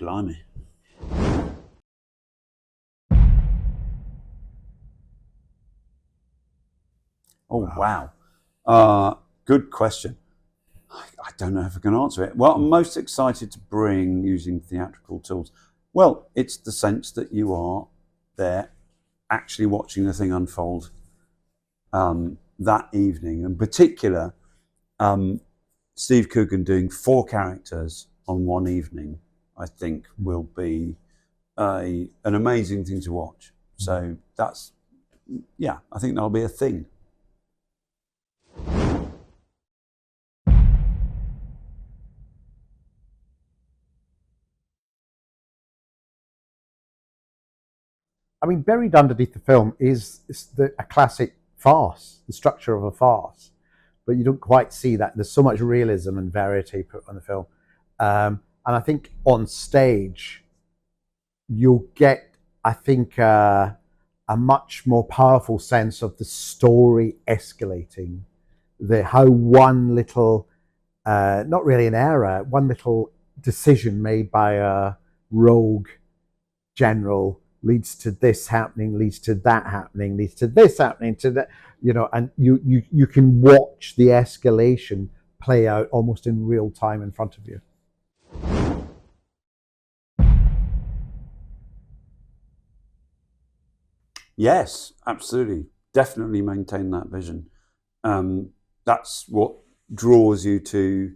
blimey. Oh, wow. Good question. I don't know if I can answer it. Well, I'm most excited to bring using theatrical tools. Well, it's the sense that you are there actually watching the thing unfold that evening. In particular, Steve Coogan doing 4 characters on one evening, I think will be an amazing thing to watch. So that's, yeah, I think that'll be a thing. I mean, buried underneath the film is a classic farce, the structure of a farce, but you don't quite see that. There's so much realism and verity put on the film. And I think on stage, you'll get, I think, a much more powerful sense of the story escalating, how one little, not really an error, one little decision made by a rogue general leads to this happening, leads to that happening, leads to this happening, to that, and you can watch the escalation play out almost in real time in front of you. Yes, absolutely. Definitely maintain that vision. That's what draws you to,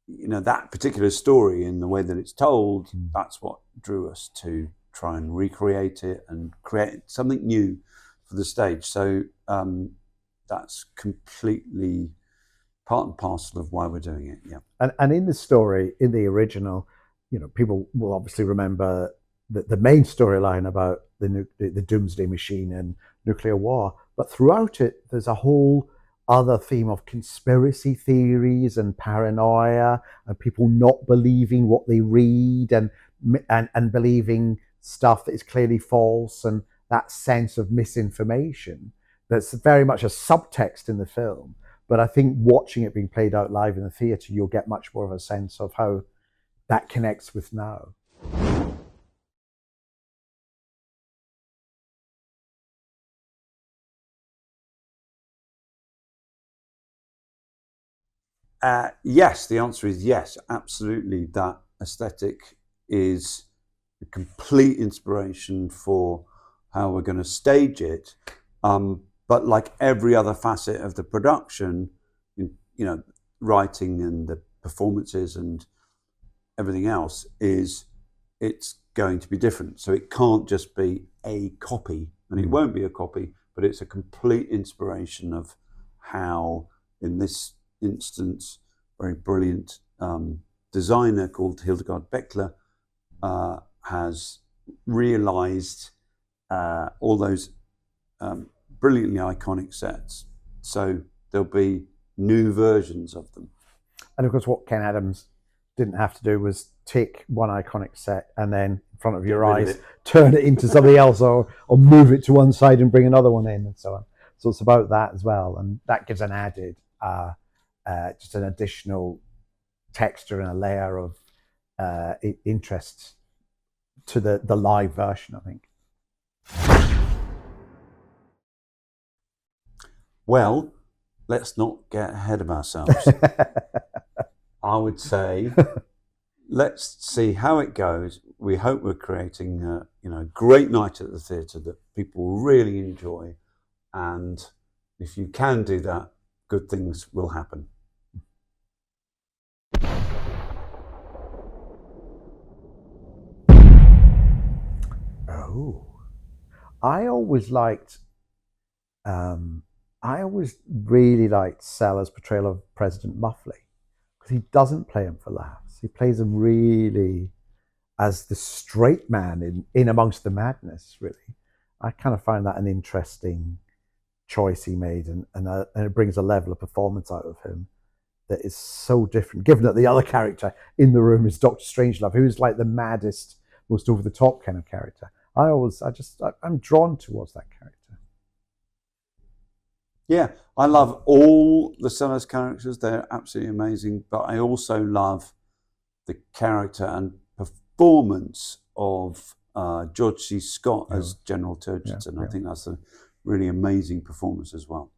that particular story in the way that it's told. That's what drew us to try and recreate it and create something new for the stage. So that's completely part and parcel of why we're doing it. Yeah. And in the story, in the original, people will obviously remember the main storyline about the doomsday machine and nuclear war. But throughout it, there's a whole other theme of conspiracy theories and paranoia and people not believing what they read and believing stuff that is clearly false, and that sense of misinformation that's very much a subtext in the film. But I think watching it being played out live in the theatre, you'll get much more of a sense of how that connects with now. Yes, the answer is yes, absolutely. That aesthetic is a complete inspiration for how we're going to stage it. But like every other facet of the production, writing and the performances and everything else, it's going to be different. So it can't just be a copy, and it won't be a copy, but it's a complete inspiration of how, in this instance, very brilliant designer called Hildegard Beckler has realized all those brilliantly iconic sets. So there'll be new versions of them. And of course, what Ken Adams didn't have to do was take one iconic set and then in front of your eyes turn it into something else, or move it to one side and bring another one in, and so on. So it's about that as well, and that gives an added just an additional texture and a layer of interest to the live version, I think. Well, let's not get ahead of ourselves. I would say, let's see how it goes. We hope we're creating a great night at the theatre that people will really enjoy, and if you can do that, good things will happen. Oh, I always really liked Sellers' portrayal of President Muffley, because he doesn't play him for laughs. He plays him really as the straight man in amongst the madness, really. I kind of find that an interesting choice he made, and it brings a level of performance out of him that is so different, given that the other character in the room is Dr. Strangelove, who's like the maddest, most over-the-top kind of character. I'm drawn towards that character. Yeah, I love all the Sellers characters. They're absolutely amazing. But I also love the character and performance of George C. Scott as General Turgidson. I think that's a really amazing performance as well.